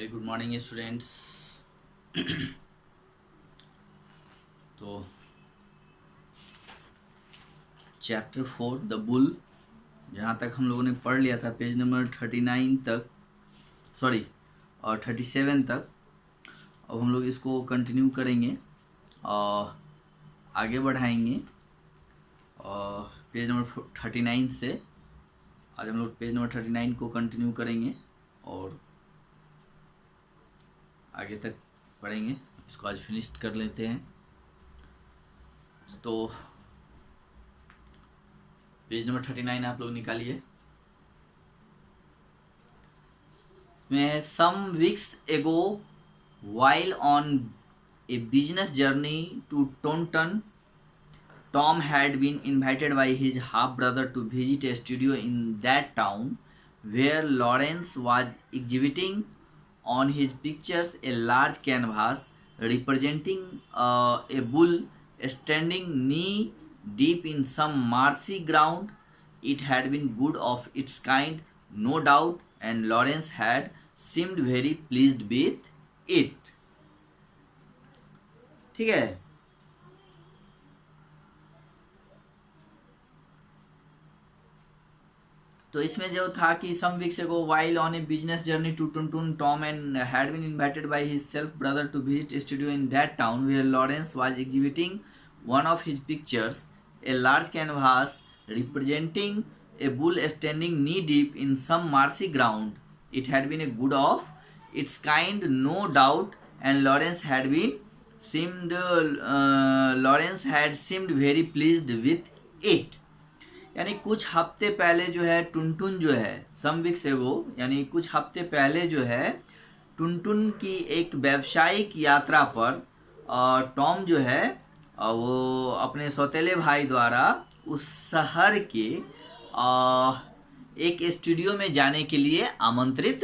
Very good morning students. तो chapter 4 the bull, जहाँ तक हम लोगों ने पढ़ लिया था पेज नंबर 39 तक, सॉरी और 37 तक। अब हम लोग इसको कंटिन्यू करेंगे और आगे बढ़ाएंगे और पेज नंबर 39 से आज हम लोग पेज नंबर 39 को कंटिन्यू करेंगे और आगे तक पढ़ेंगे। इसको आज फिनिश कर लेते हैं। तो पेज नंबर 39 आप लोग निकालिए। में सम वीक्स एगो while on a business journey to Taunton, Tom had been invited by his half-brother to visit a studio in that town where Lawrence was exhibiting on his pictures a large canvas representing a bull standing knee deep in some marshy ground. It had been good of its kind, no doubt, and Lawrence had seemed very pleased with it. ठीक है। तो इसमें जो था कि some weeks ago while on a business journey to Tuntun, Tom and had been invited by his self brother to visit a studio in that town where Lawrence was exhibiting one of his pictures, a large canvas representing a bull standing knee deep in some marshy ground. It had been a good of its kind, no doubt, and Lawrence had seemed very pleased with it. यानी कुछ हफ्ते पहले जो है टुनटुन जो है सम weeks एगो यानी कुछ हफ्ते पहले जो है टुनटुन की एक व्यावसायिक यात्रा पर टॉम जो है वो अपने सौतेले भाई द्वारा उस शहर के एक स्टूडियो में जाने के लिए आमंत्रित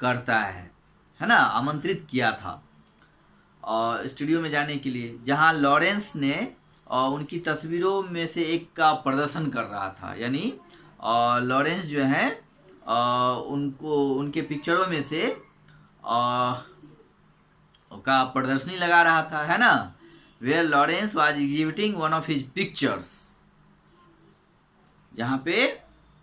करता है ना, आमंत्रित किया था स्टूडियो में जाने के लिए, जहां लॉरेंस ने उनकी तस्वीरों में से एक का प्रदर्शन कर रहा था। यानी लॉरेंस जो है उनको उनके पिक्चरों में से का प्रदर्शनी लगा रहा था, है ना। Where Lawrence was exhibiting one of his pictures, जहाँ पे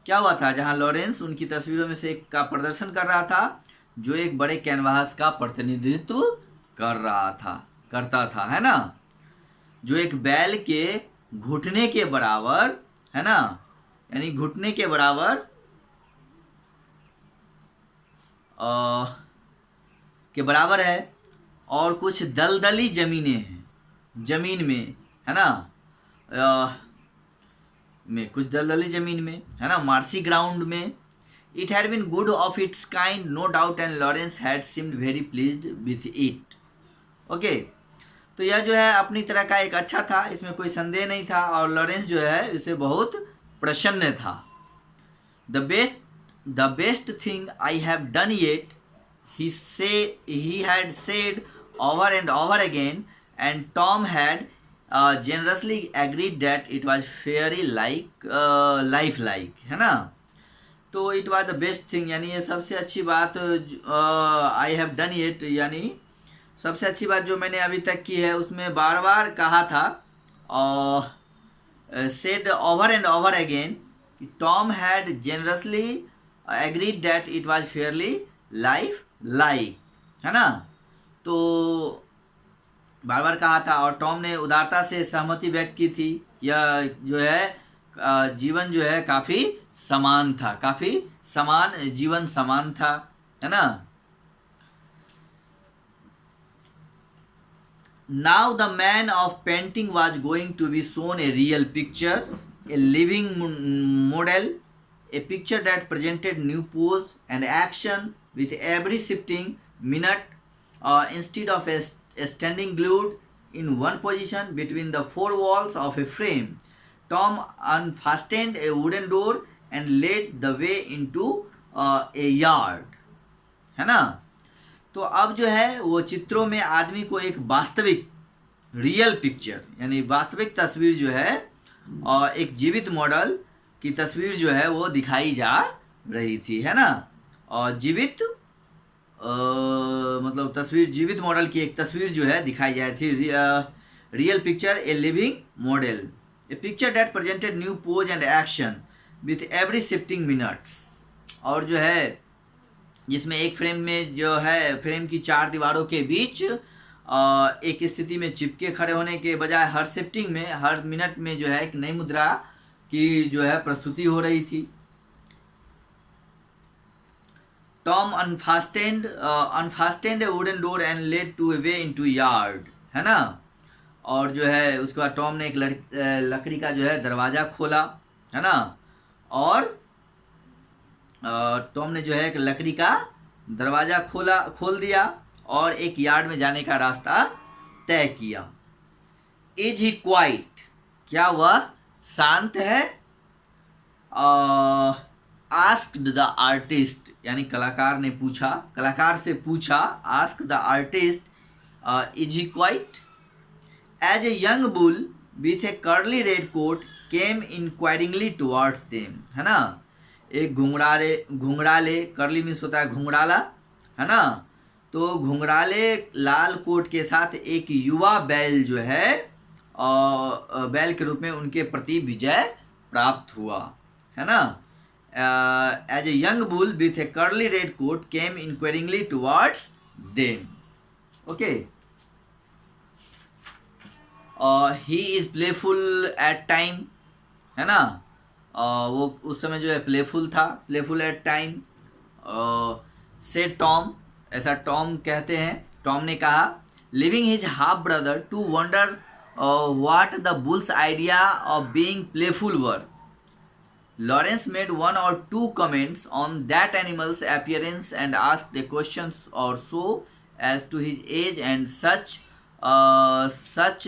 क्या हुआ था, जहाँ लॉरेंस उनकी तस्वीरों में से एक का प्रदर्शन कर रहा था जो एक बड़े कैनवास का प्रतिनिधित्व करता था, है ना, जो एक बैल के घुटने के बराबर, है ना, यानी घुटने के बराबर के बराबर है और कुछ दलदली जमीनें हैं, जमीन में, है ना, में कुछ दलदली जमीन में, है ना, मार्सी ग्राउंड में। It had been good of its kind, no doubt, and Lawrence had seemed very pleased with it. Okay, तो यह जो है अपनी तरह का एक अच्छा था, इसमें कोई संदेह नहीं था, और लॉरेंस जो है इसे बहुत प्रसन्न था। The best thing I have done yet, he had said over and over again, and Tom had generously agreed that it was very lifelike, है ना। तो it was the best thing, यानी ये सबसे अच्छी बात आई हैव डन इट, यानी सबसे अच्छी बात जो मैंने अभी तक की है, उसमें बार बार कहा था और said over and over again, Tom had generously agreed that it was Fairlie life, है ना। तो बार बार कहा था और टॉम ने उदारता से सहमति व्यक्त की थी, यह जो है जीवन जो है काफ़ी समान था, काफ़ी समान जीवन समान था, है ना। Now the man of painting was going to be shown a real picture, a living model, a picture that presented new pose and action with every shifting minute, instead of a standing glued in one position between the four walls of a frame. Tom unfastened a wooden door and led the way into a yard, है ना। तो अब जो है वो चित्रों में आदमी को एक वास्तविक रियल पिक्चर, यानी वास्तविक तस्वीर जो है और एक जीवित मॉडल की तस्वीर जो है वो दिखाई जा रही थी, है ना। और जीवित मतलब तस्वीर, जीवित मॉडल की एक तस्वीर जो है दिखाई जा रही थी। Real picture a living model, A picture that presented new pose and action with every shifting minutes. और जो है जिसमें एक फ्रेम में जो है फ्रेम की चार दीवारों के बीच एक स्थिति में चिपके खड़े होने के बजाय हर शिफ्टिंग में, हर मिनट में जो है एक नई मुद्रा की जो है प्रस्तुति हो रही थी। Tom unfastened a wooden door and led to a way into yard, है ना। और जो है उसके बाद टॉम ने एक लकड़ी का जो है दरवाज़ा खोला, है ना। और टॉम ने जो है एक लकड़ी का दरवाज़ा खोल दिया और एक यार्ड में जाने का रास्ता तय किया। इज ही क्वाइट, क्या वह शांत है? आस्क्ड द आर्टिस्ट, यानी कलाकार से पूछा। Ask the artist, is he quiet? As a young bull with a curly red coat came inquiringly towards them, है ना। एक घुंघराले, कर्ली मीन्स होता है घुंघराला, है ना। तो घुंघराले लाल कोट के साथ एक युवा बैल जो है बैल के रूप में उनके प्रति विजय प्राप्त हुआ, है ना। As a young bull with a curly red coat came inquiringly towards them. Okay, he is playful at time, है ना। वो उस समय जो है playful at time. Said Tom, ऐसा टॉम कहते हैं। टॉम ने कहा, leaving his half brother to wonder what the bull's idea of being playful were. Lawrence made one or two comments on that animal's appearance and asked the questions or so as to his age and such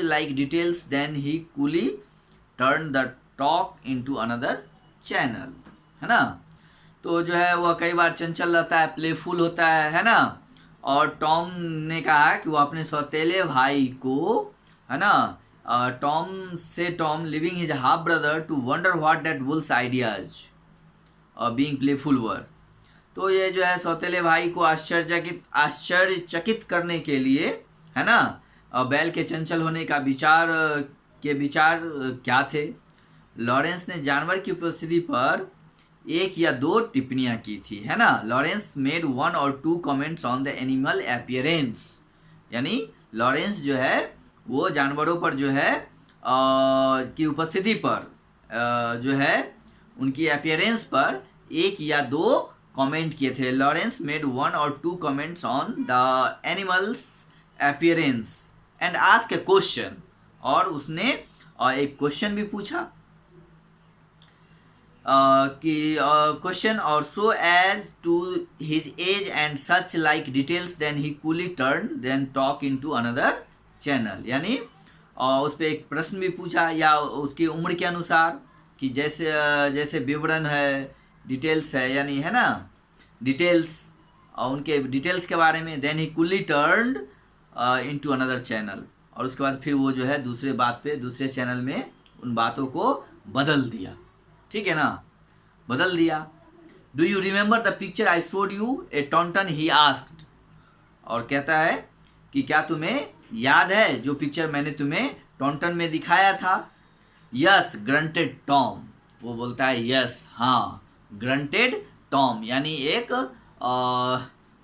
like details. Then he coolly turned the talk into another channel, है ना। तो जो है वह कई बार चंचल रहता है, playful होता है ना। और टॉम ने कहा कि वो अपने सौतेले भाई को, है ना, Tom leaving his half brother to wonder what that bull's ideas being playful were. तो ये जो है सौतेले भाई को आश्चर्यचकित करने के लिए, है ना, बैल के चंचल होने का विचार क्या थे। लॉरेंस ने जानवर की उपस्थिति पर एक या दो टिप्पणियां की थी, है ना। Lawrence made one or two comments on the animal appearance, यानी लॉरेंस जो है वो जानवरों पर जो है की उपस्थिति पर जो है उनकी अपीयरेंस पर एक या दो कमेंट किए थे। Lawrence made one or two comments on the animal's appearance and asked a question, और उसने एक क्वेश्चन भी पूछा कि क्वेश्चन और so as to his age and such like details. Then he coolly turn then talk into another channel, यानी उस पर एक प्रश्न भी पूछा या उसकी उम्र के अनुसार कि जैसे विवरण है, डिटेल्स है, यानी, है ना, डिटेल्स और उनके डिटेल्स के बारे में। Then he coolly turned into another channel, और उसके बाद फिर वो जो है दूसरे चैनल में उन बातों को बदल दिया, ठीक है ना, बदल दिया। Do you remember the picture I showed U A Taunton, he asked. और कहता है कि क्या तुम्हें याद है जो पिक्चर मैंने तुम्हें टॉन्टन में दिखाया था। यस ग्रंटेड टॉम, वो बोलता है यस, हाँ। ग्रंटेड टॉम यानी एक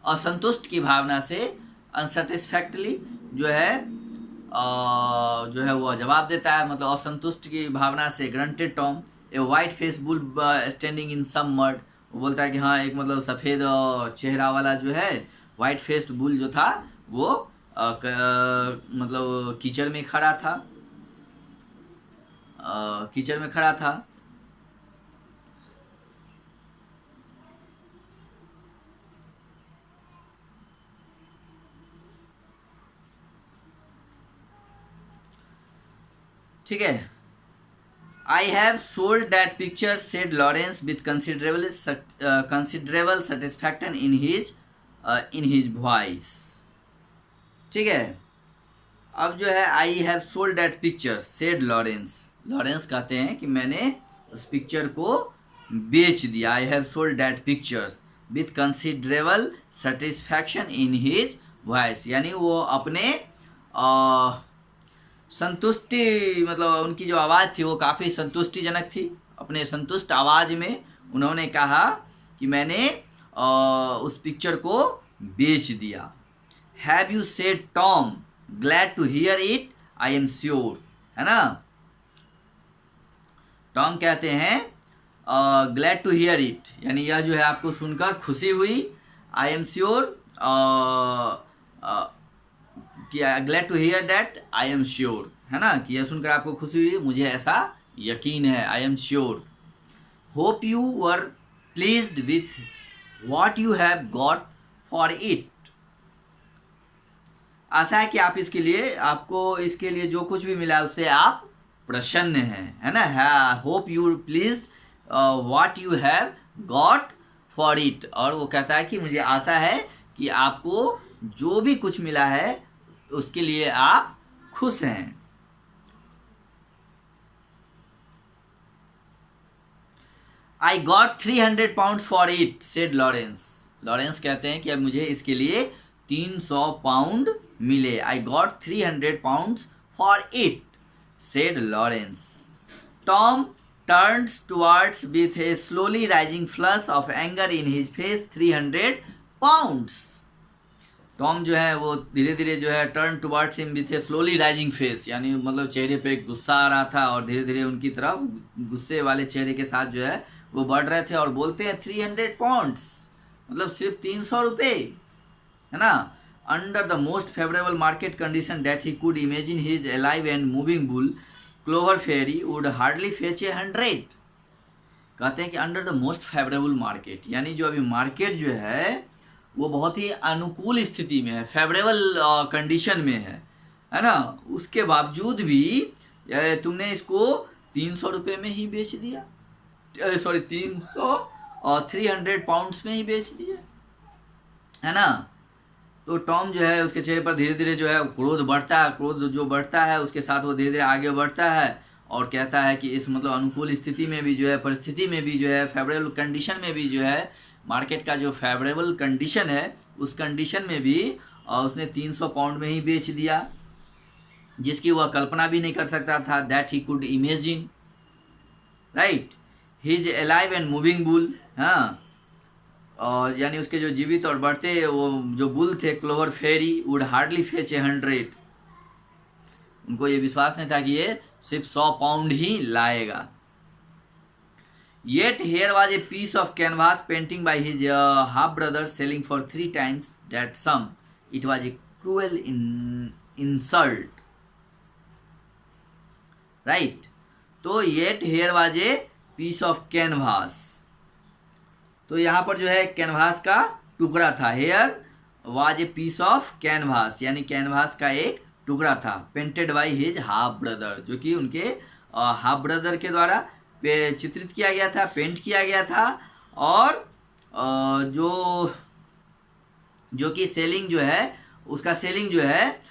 असंतुष्ट की भावना से, अनसेटिस्फैक्टरली जो है वो जवाब देता है, मतलब असंतुष्ट की भावना से। Grunted Tom a white face bull standing in some mud, वो बोलता है कि हाँ, एक मतलब सफ़ेद चेहरा वाला जो है वाइट फेस्ड बुल जो था वो मतलब कीचड़ में खड़ा था। ठीक है। I have sold that picture, said Lawrence with considerable satisfaction in his voice. ठीक है। अब जो है I have sold that picture, said Lawrence. Lawrence कहते हैं कि मैंने उस पिक्चर को बेच दिया। I have sold that pictures, with considerable satisfaction in his voice, यानी वो अपने संतुष्टि, मतलब उनकी जो आवाज़ थी वो काफ़ी संतुष्टिजनक थी। अपने संतुष्ट आवाज़ में उन्होंने कहा कि मैंने उस पिक्चर को बेच दिया। Have you said Tom, glad to hear it, I am sure, है ना। टॉम कहते हैं ग्लैड टू हियर इट, यानी यह जो है आपको सुनकर खुशी हुई। I am sure, glad to hear that, I am sure, है ना, कि यह सुनकर आपको खुशी हुई, मुझे ऐसा यकीन है, I am sure. Hope you were pleased with what you have got for it, आशा है कि आप इसके लिए, आपको इसके लिए जो कुछ भी मिला उससे आप प्रसन्न हैं, है ना। Hope you pleased what you have got for it, और वो कहता है कि मुझे आशा है कि आपको जो भी कुछ मिला है उसके लिए आप खुश हैं। I got 300 pound for it, said Lawrence. Lawrence कहते हैं कि अब मुझे इसके लिए 300 पाउंड मिले। I got 300 pound for it, said Lawrence. Tom turns towards with A slowly rising flush of anger in his face 300 pounds. Tom जो है वो धीरे धीरे जो है turn towards him with A slowly rising face, यानी मतलब चेहरे पे गुस्सा आ रहा था और धीरे धीरे उनकी तरफ गुस्से वाले चेहरे के साथ जो है वो बढ़ रहे थे, और बोलते हैं 300 पाउंड्स, मतलब सिर्फ 300 रुपये, है ना। Under the most favourable market condition that he could imagine his alive and moving bull Clover Fairy would hardly fetch 100। कहते हैं कि under the most favourable market, यानी जो अभी मार्केट जो है वो बहुत ही अनुकूल स्थिति में है, फेवरेबल कंडीशन में है ना, उसके बावजूद भी तुमने इसको 300 रुपये में ही बेच दिया, सॉरी 300 पाउंड्स में ही बेच दिया, है ना। तो टॉम जो है उसके चेहरे पर धीरे धीरे जो है क्रोध बढ़ता है, क्रोध जो बढ़ता है उसके साथ वो धीरे धीरे आगे बढ़ता है और कहता है कि इस मतलब अनुकूल स्थिति में भी जो है, परिस्थिति में भी जो है, फेवरेबल कंडीशन में भी जो है, मार्केट का जो फेवरेबल कंडीशन है उस कंडीशन में भी उसने 300 पाउंड में ही बेच दिया, जिसकी वह कल्पना भी नहीं कर सकता था। That he could imagine, right, his alive and moving bull, हाँ, और यानी उसके जो जीवित और बढ़ते वो जो बुल थे Clover Fairy would hardly fetch 100। उनको ये विश्वास नहीं था कि ये सिर्फ 100 पाउंड ही लाएगा। Yet here was a piece of canvas painting by his half brother selling for 3 times that sum. It was a cruel insult, right? तो yet here was a piece of canvas. तो यहाँ पर जो है canvas का टुकड़ा था। Here was a piece of canvas, यानी कैनवास का एक टुकड़ा था। Painted by his half brother, जो कि उनके हाफ ब्रदर के द्वारा चित्रित किया गया था, पेंट किया गया था, और जो कि सेलिंग जो है उसका सेलिंग जो है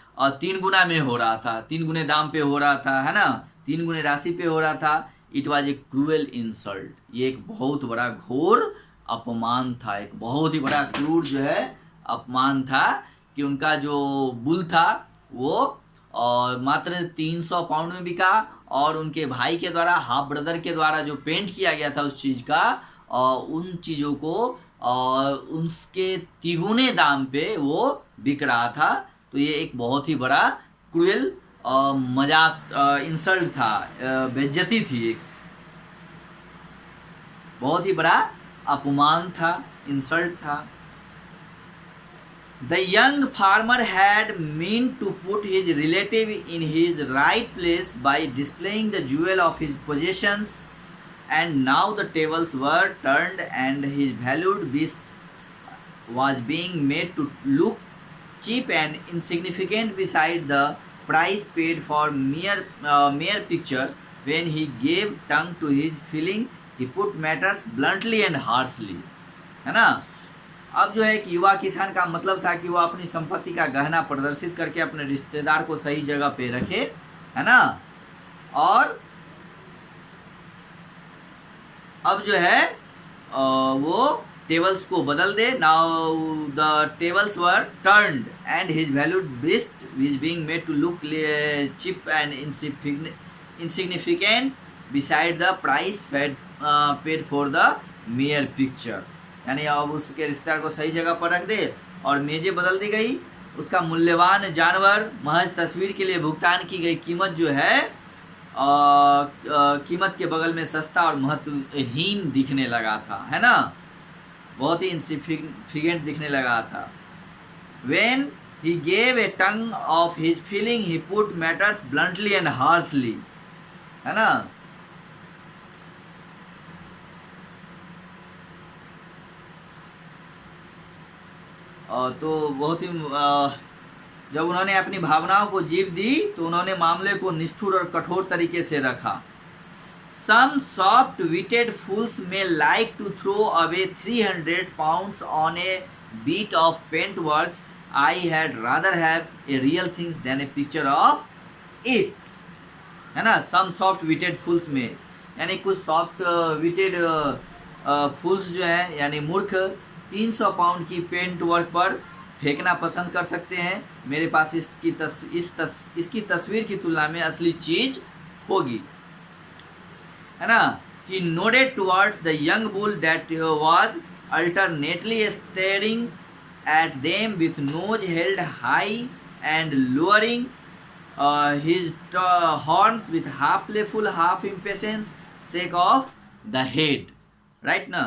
3 गुना में हो रहा था, 3 गुने दाम पे हो रहा था, है ना, 3 गुने राशि पे हो रहा था। It was a cruel insult, ये एक बहुत बड़ा घोर अपमान था, एक बहुत ही बड़ा क्रूर जो है अपमान था कि उनका जो बुल था वो मात्र 300 पाउंड में बिका, और उनके भाई के द्वारा, हाफ ब्रदर के द्वारा जो पेंट किया गया था उस चीज़ का, उन चीज़ों को उसके तिगुने दाम पे वो बिक रहा था। तो ये एक बहुत ही बड़ा क्रूएल मजाक, इंसल्ट था, बेइज्जती थी, एक बहुत ही बड़ा अपमान था, इंसल्ट था। The young farmer had meant to put his relative in his right place by displaying the jewel of his possessions, and now the tables were turned and his valued beast was being made to look cheap and insignificant beside the price paid for mere pictures. When he gave tongue to his feeling, he put matters bluntly and harshly, है ना। अब जो है एक युवा किसान का मतलब था कि वो अपनी संपत्ति का गहना प्रदर्शित करके अपने रिश्तेदार को सही जगह पे रखे, है ना, और अब जो है वो टेबल्स को बदल दे. Now the tables were turned and his valued beast is being made to look cheap and insignificant beside the price paid for the mere picture. यानी अब उसके रिश्तेदार को सही जगह पर रख दे और मेजें बदल दी गई. उसका मूल्यवान जानवर महज तस्वीर के लिए भुगतान की गई कीमत जो है कीमत के बगल में सस्ता और महत्वहीन दिखने लगा था, है ना, बहुत ही इंसिग्निफिकेंट दिखने लगा था. When he gave a tongue of his feeling, he put matters bluntly and harshly, है ना. तो बहुत ही जब उन्होंने अपनी भावनाओं को जीभ दी तो उन्होंने मामले को निष्ठुर और कठोर तरीके से रखा. Some soft-witted fools may like to throw away 300 pounds on a bit of paintworks. I had rather have a real thing than a picture of it, है ना. Some soft-witted fools में यानी कुछ soft-witted fools जो है यानी मूर्ख 300 pound की पेंट वर्क पर फेंकना पसंद कर सकते हैं. मेरे पास इसकी तस्वीर की तुलना में असली चीज होगी, है ना. He nodded towards the young bull that was alternately staring at them with nose held high and lowering his horns with half playful, half impatience shake of the head. Right ना.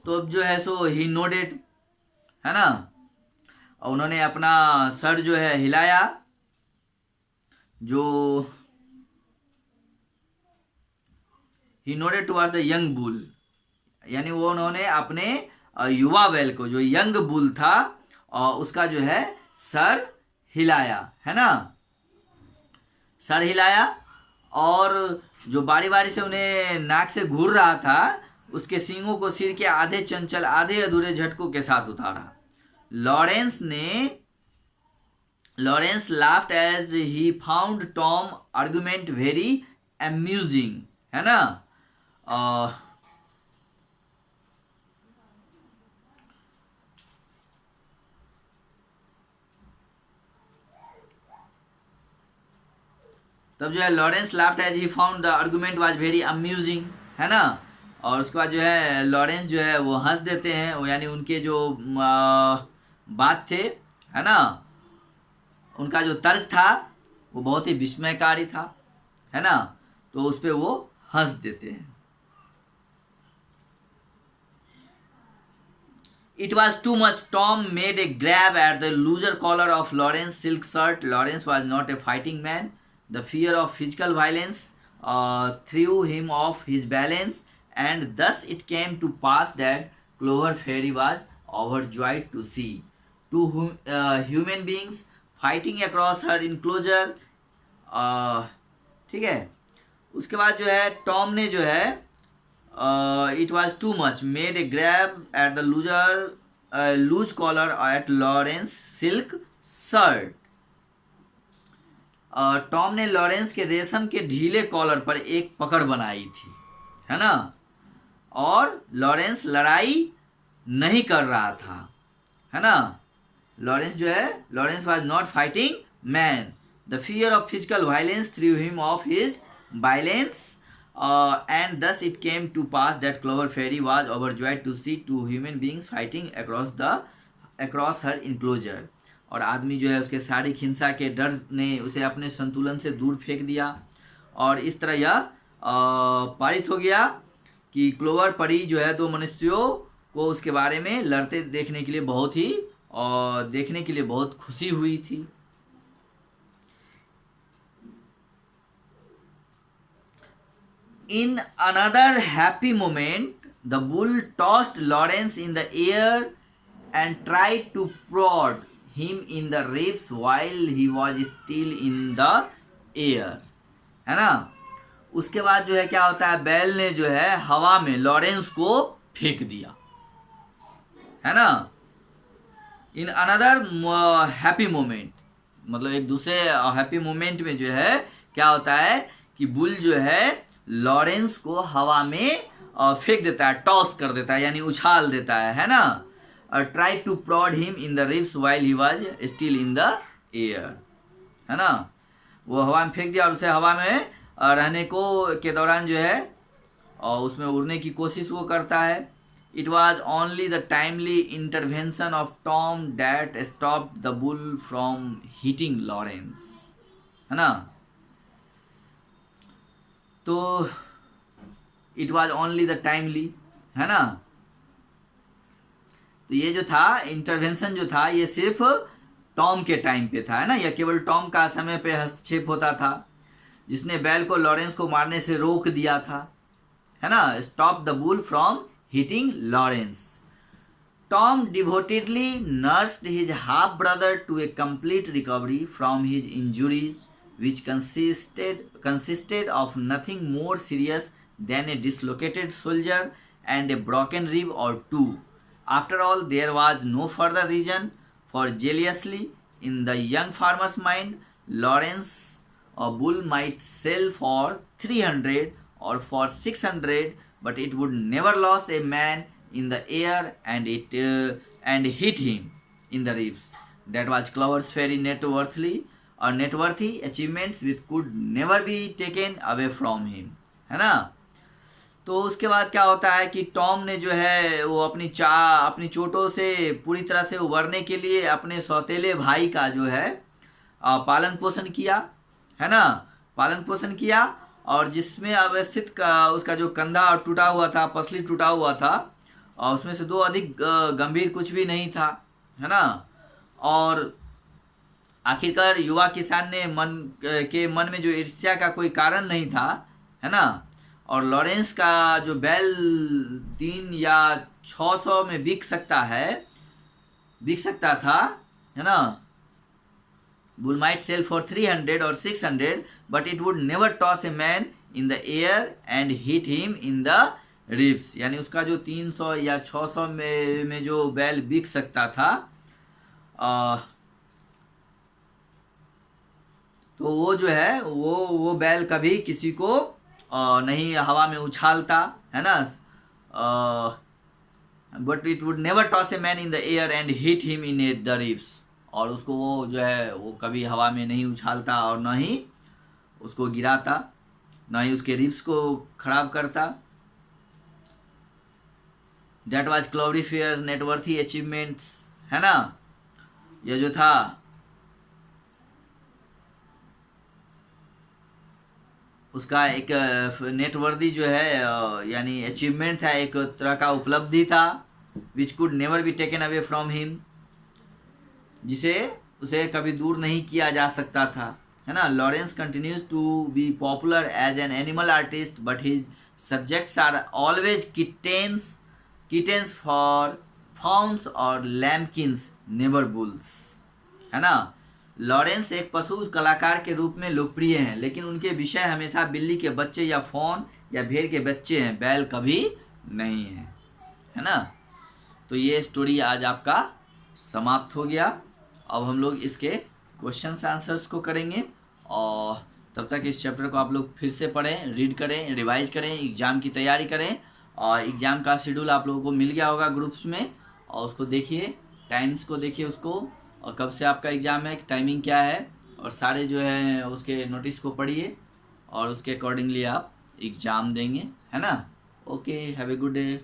तो अब जो है सो ही नोडेड, है ना, और उन्होंने अपना सर जो है हिलाया. जो he nodded towards the young bull यानी वो उन्होंने अपने युवा बैल को जो यंग बुल था उसका जो है सर हिलाया, है ना, सर हिलाया. और जो बारी बारी से उन्हें नाक से घूर रहा था उसके सींगों को सिर के आधे चंचल आधे अधूरे झटकों के साथ उतारा. Lawrence laughed as he found Tom argument very amusing, है ना. तब जो है Lawrence laughed as he found the argument was very amusing, है ना. और उसके बाद जो है लॉरेंस जो है वो हंस देते हैं, वो यानी उनके जो बात थे, है ना, उनका जो तर्क था वो बहुत ही विस्मयकारी था, है ना, तो उस पर वो हंस देते हैं. It was too much. Tom made a grab at the looser collar of Lawrence's silk shirt. Lawrence was not a fighting man. The fear of physical violence threw him off his balance, and thus it came to pass that Clover Fairy was overjoyed to see two human beings fighting across her enclosure. ठीक है. उसके बाद जो है Tom ने जो है it was too much made a grab at the loose collar at Lawrence silk shirt. Tom ने लॉरेंस के रेशम के ढीले कॉलर पर एक पकड़ बनाई थी, है ना, और लॉरेंस लड़ाई नहीं कर रहा था, है ना. लॉरेंस जो है Lawrence was not fighting man. The fear of physical violence through him of his balance and thus it came to pass that Clover Fairy was overjoyed to see two human beings fighting across her enclosure. और आदमी जो है उसके शारीरिक हिंसा के डर ने उसे अपने संतुलन से दूर फेंक दिया और इस तरह यह पारित हो गया कि क्लोवर परी जो है दो मनुष्यों को उसके बारे में लड़ते देखने के लिए बहुत खुशी हुई थी. In another happy moment, the bull tossed Lawrence in the air and tried to prod him in the ribs while he was still in the air, है ना. उसके बाद जो है क्या होता है, बैल ने जो है हवा में लॉरेंस को फेंक दिया, है ना. इन अनदर हैप्पी मोमेंट मतलब एक दूसरे हैप्पी मोमेंट में जो है क्या होता है कि बुल जो है लॉरेंस को हवा में फेंक देता है, टॉस कर देता है, यानी उछाल देता है ना। Try to prod him in the ribs while he was still in the air, है ना। वो हवा में फेंक दिया और उसे हवा में रहने को के दौरान जो है और उसमें उड़ने की कोशिश वो करता है। It was only the timely intervention of Tom that stop the bull from hitting Lawrence, है ना। तो it was only the timely, है ना। तो ये जो था इंटरवेंशन जो था ये सिर्फ टॉम के टाइम पे था, है ना। यह केवल टॉम का समय पे हस्तक्षेप होता था जिसने बैल को लॉरेंस को मारने से रोक दिया था, है ना। Stop the bull from hitting Lawrence. Tom devotedly nursed his half brother to a complete recovery from his injuries which consisted of nothing more serious than a dislocated shoulder and a broken rib or two. After all, there was no further reason for jealousy in the young farmer's mind. Lawrence a bull might sell for 300 or for 600, but it would never lose a man in the air and hit him in the ribs. That was Clover's very networthy achievements which could never be taken away from him, है ना। तो उसके बाद क्या होता है कि Tom ने जो है वो अपनी चोटों से पूरी तरह से उबरने के लिए अपने सौतेले भाई का जो है पालन पोषण किया, है ना। पालन पोषण किया और जिसमें अवस्थित उसका जो कंधा टूटा हुआ था, पसली टूटा हुआ था और उसमें से 2 अधिक गंभीर कुछ भी नहीं था, है ना। और आखिरकार युवा किसान ने मन में जो ईर्ष्या का कोई कारण नहीं था, है ना। और लॉरेंस का जो बैल 3 या 600 में बिक सकता था, है ना। बुल माइट सेल फॉर 300 और 600, but it would never toss a man in the air and hit him in the ribs. यानी उसका जो 300 या 600 में जो बैल बिक सकता था तो वो जो है वो बैल कभी किसी को नहीं हवा में उछालता, है ना। But it would never toss a man in the air and hit him in the ribs. और उसको वो जो है वो कभी हवा में नहीं उछालता और न ही उसको गिराता, न ही उसके रिब्स को खराब करता। दैट वाज क्लॉवरी फेयर्स नेटवर्थी अचीवमेंट्स, है ना। यह जो था उसका एक नेटवर्दी जो है यानी अचीवमेंट था, एक तरह का उपलब्धि था which could never be taken away from him, जिसे उसे कभी दूर नहीं किया जा सकता था, है ना। Lawrence continues to be popular as an animal artist but his subjects are always kittens for fawns और लैम्किंस, नेवर बुल्स, है ना। लॉरेंस एक पशु कलाकार के रूप में लोकप्रिय हैं, लेकिन उनके विषय हमेशा बिल्ली के बच्चे या फॉन या भेड़ के बच्चे हैं, बैल कभी नहीं है, है ना। तो ये स्टोरी आज आपका समाप्त हो गया। अब हम लोग इसके क्वेश्चंस आंसर्स को करेंगे और तब तक इस चैप्टर को आप लोग फिर से पढ़ें, रीड करें, रिवाइज करें, एग्ज़ाम की तैयारी करें। और एग्ज़ाम का शेड्यूल आप लोगों को मिल गया होगा ग्रुप्स में, और उसको देखिए, टाइम्स को देखिए उसको, और कब से आपका एग्ज़ाम है, टाइमिंग क्या है, और सारे जो है उसके नोटिस को पढ़िए और उसके अकॉर्डिंगली आप एग्ज़ाम देंगे, है ना। Okay, have a good day.